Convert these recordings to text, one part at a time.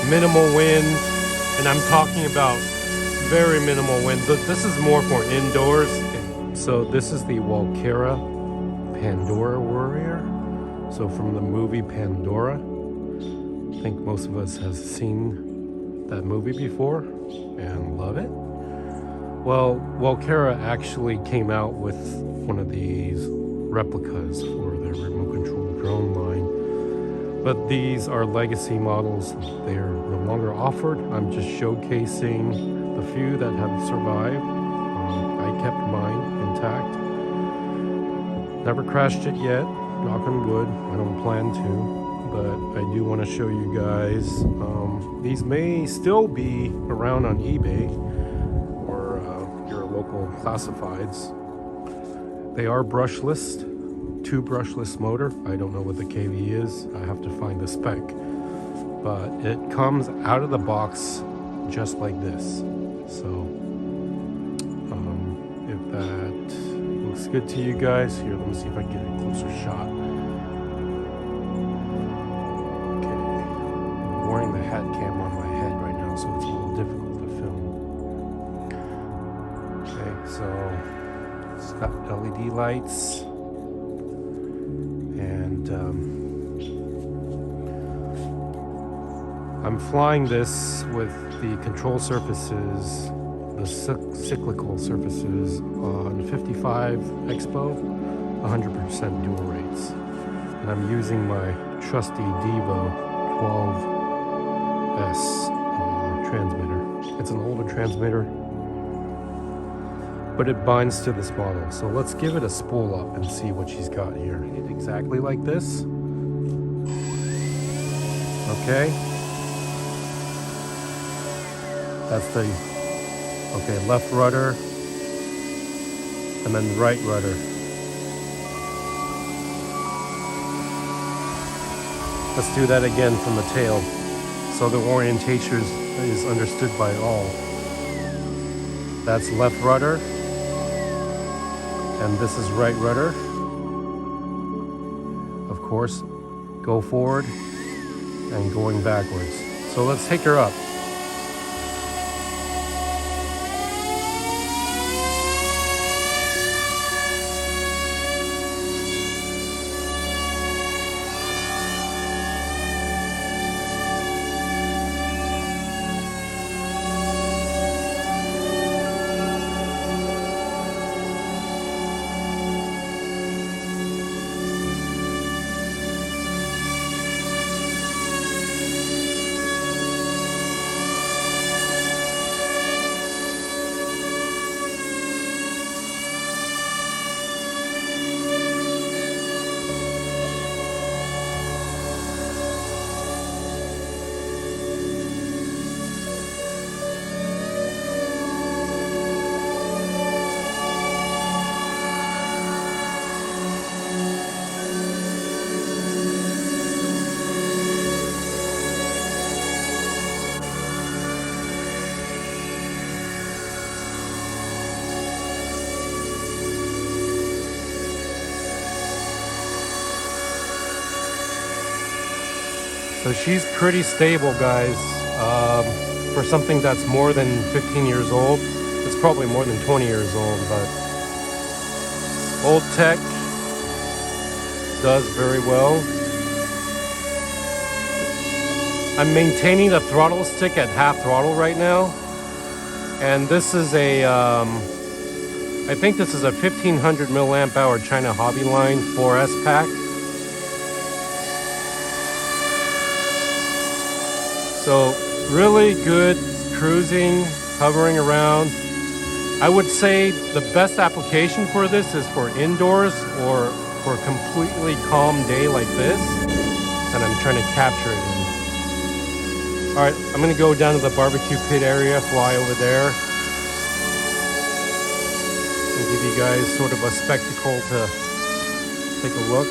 minimal wind, and I'm talking about very minimal wind. This is more for indoors. So this is the Walkera Pandora Warrior. So from the movie Pandora. I think most of us has seen that movie before and love it. Well, Walkera actually came out with one of these replicas for their remote control drone line. But these are legacy models. They're no longer offered. I'm just showcasing the few that have survived. I kept mine intact. Never crashed it yet, knock on wood. I don't plan to, but I do want to show you guys. These may still be around on eBay or your local classifieds. They are brushless, 2 brushless motor. I don't know what the KV is. I have to find the spec, but it comes out of the box just like this. So if that looks good to you guys, here, let me see if I can get a closer shot. Okay, I'm wearing the hat cam on my head right now, so it's a little difficult to film. Okay, so it's got LED lights, and I'm flying this with the control surfaces, the cyclical surfaces on 55 Expo, 100% dual rates. And I'm using my trusty Devo 12S transmitter. It's an older transmitter, but it binds to this model. So let's give it a spool up and see what she's got here. It's exactly like this. Okay. That's the, okay, left rudder, and then right rudder. Let's do that again from the tail, so the orientation is understood by all. That's left rudder, and this is right rudder. Of course, go forward and going backwards. So let's take her up. So she's pretty stable, guys. For something that's more than 15 years old, it's probably more than 20 years old, but old tech does very well. I'm maintaining the throttle stick at half throttle right now, and this is a I think this is a 1500 milliamp hour China Hobby Line 4S pack. So really good cruising, hovering around. I would say the best application for this is for indoors or for a completely calm day like this, and I'm trying to capture it in. All right, I'm gonna go down to the barbecue pit area, fly over there, and give you guys sort of a spectacle to take a look.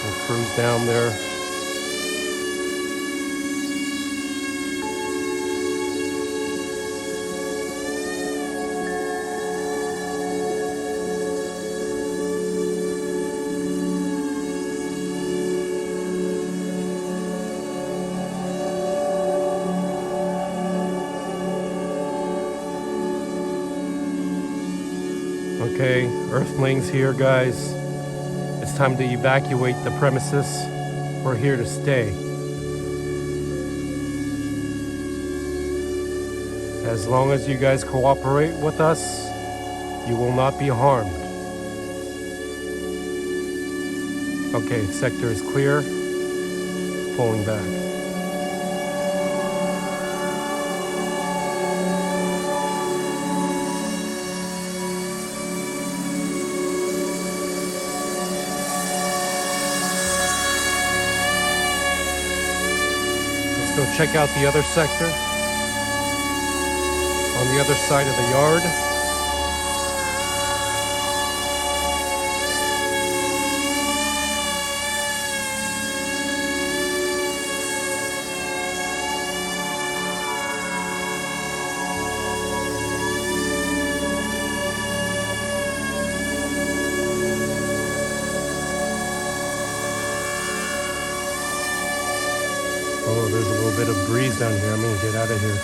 We'll cruise down there. Okay, Earthlings here, guys. It's time to evacuate the premises. We're here to stay. As long as you guys cooperate with us, you will not be harmed. Okay, sector is clear. Pulling back. Let's go check out the other sector. On the other side of the yard. Oh, there's a little bit of breeze down here. I'm gonna get out of here.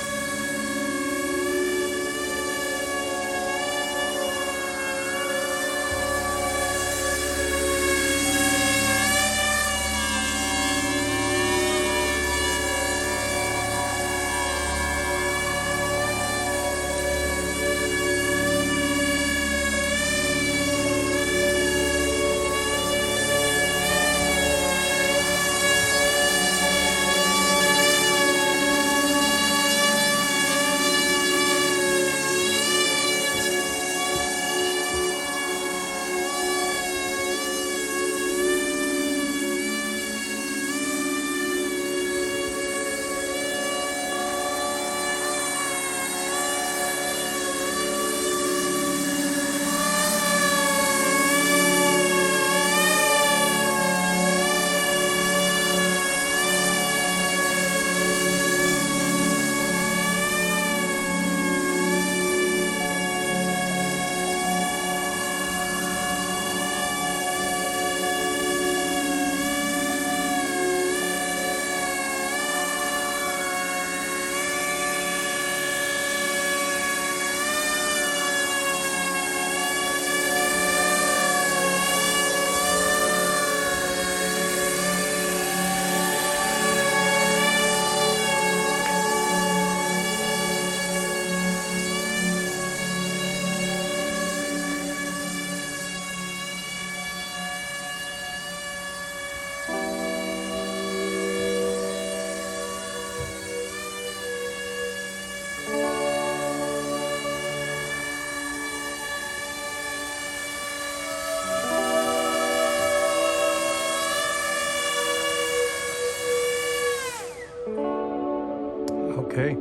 Okay,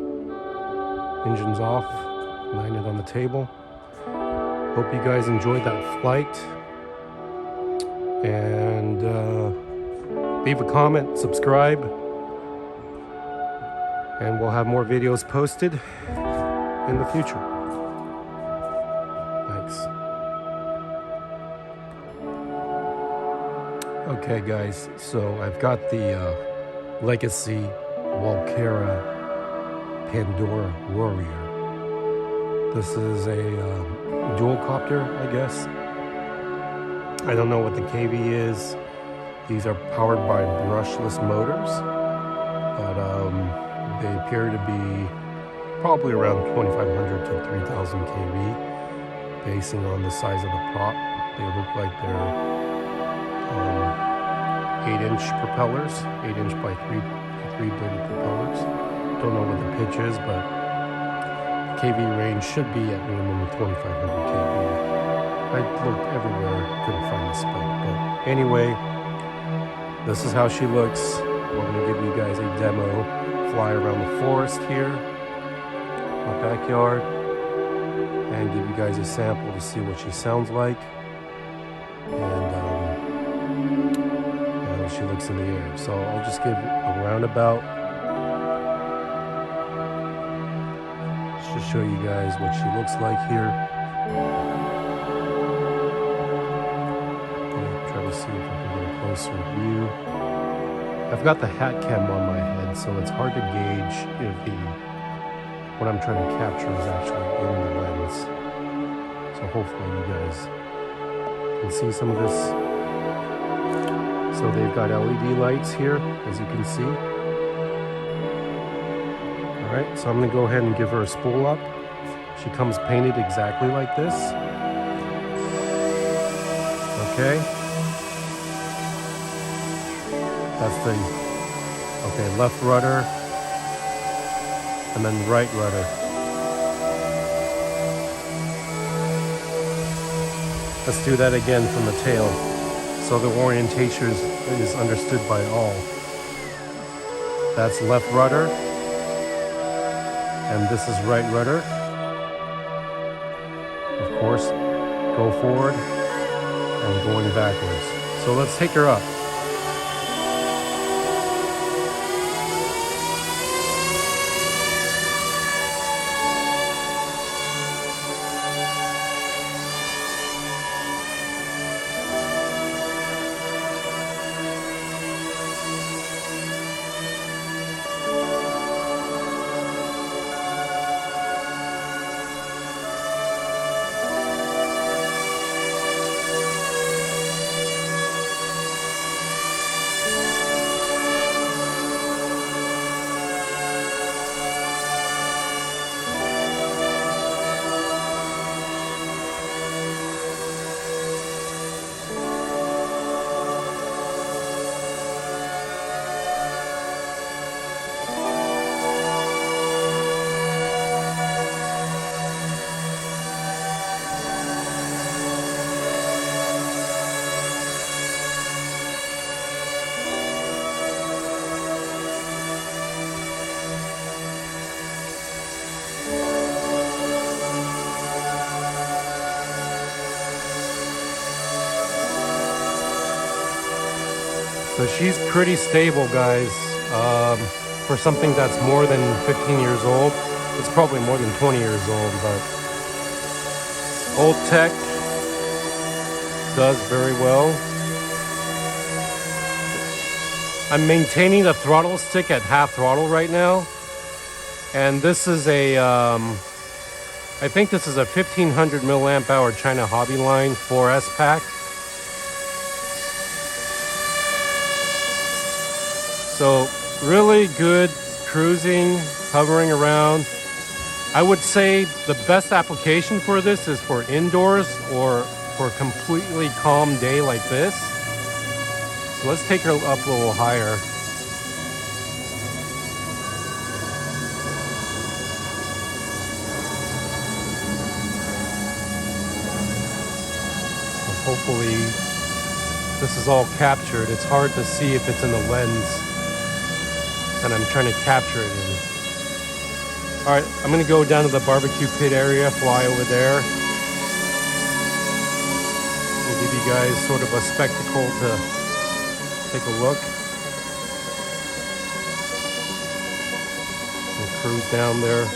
engine's off, landed on the table. Hope you guys enjoyed that flight. And leave a comment, subscribe, and we'll have more videos posted in the future. Thanks. Okay guys, so I've got the Legacy Walkera Pandora Warrior. This is a dualcopter, I guess. I don't know what the KV is. These are powered by brushless motors, but they appear to be probably around 2,500 to 3,000 kV, basing on the size of the prop. They look like they're 8-inch propellers, 8-inch by 3-bladed propellers. Don't know what the pitch is, but KV range should be at minimum 2,500 kV. I looked everywhere, couldn't find the spec, but anyway, this is how she looks. We're gonna give you guys a demo, fly around the forest here, my backyard, and give you guys a sample to see what she sounds like, and how she looks in the air. So I'll just give a roundabout, just to show you guys what she looks like here. See if I can get a closer view. I've got the hat cam on my head, so it's hard to gauge if what I'm trying to capture is actually in the lens. So hopefully you guys can see some of this. So they've got LED lights here, as you can see. All right, so I'm gonna go ahead and give her a spool up. She comes painted exactly like this. Okay. That's the, okay, left rudder, and then right rudder. Let's do that again from the tail, so the orientation is understood by all. That's left rudder, and this is right rudder. Of course, go forward and going backwards. So let's take her up. So she's pretty stable, guys. For something that's more than 15 years old, it's probably more than 20 years old, but old tech does very well. I'm maintaining the throttle stick at half throttle right now, and this is a I think this is a 1500 milliamp hour China Hobby Line 4S pack. So really good cruising, hovering around. I would say the best application for this is for indoors or for a completely calm day like this. So let's take her up a little higher. So hopefully this is all captured. It's hard to see if it's in the lens and I'm trying to capture it in. All right, I'm gonna go down to the barbecue pit area, fly over there. We'll give you guys sort of a spectacle to take a look. We'll cruise down there.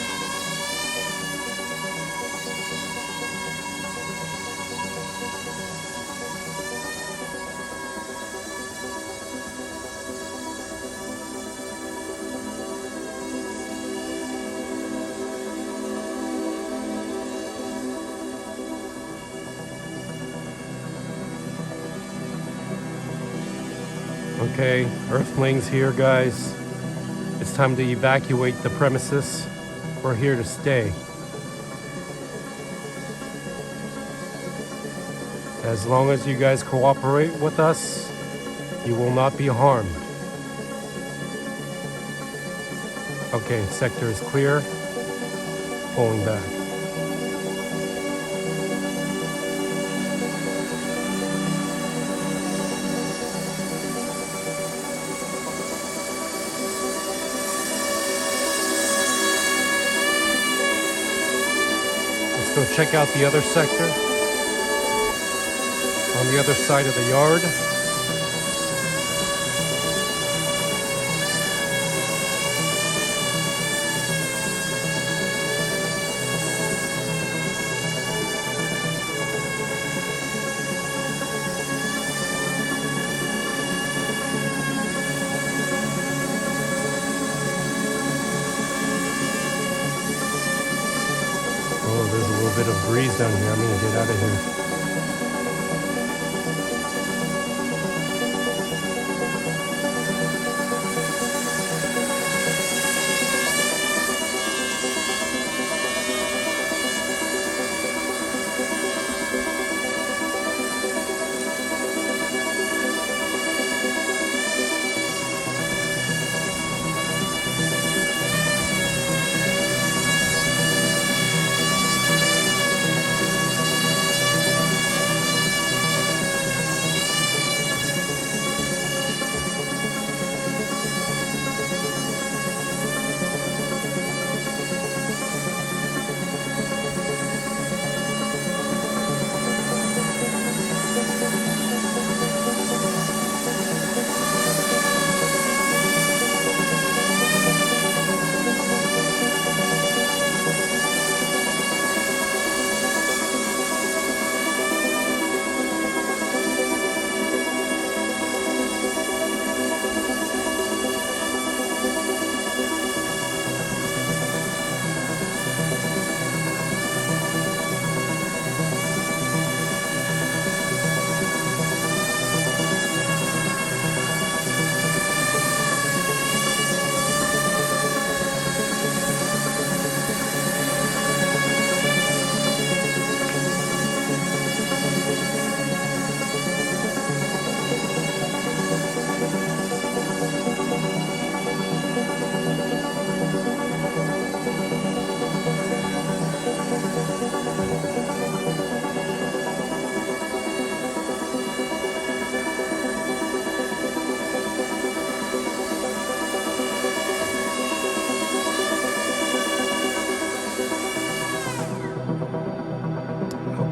Okay, Earthlings here, guys. It's time to evacuate the premises. We're here to stay. As long as you guys cooperate with us, you will not be harmed. Okay, sector is clear. Pulling back. Let's go check out the other sector on the other side of the yard. bit of breeze down here. I'm gonna get out of here.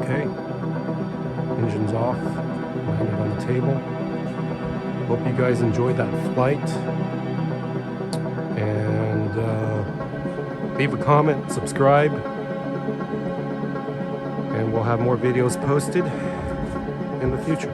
Okay, engine's off, landed on the table. Hope you guys enjoyed that flight, and leave a comment, subscribe, and we'll have more videos posted in the future.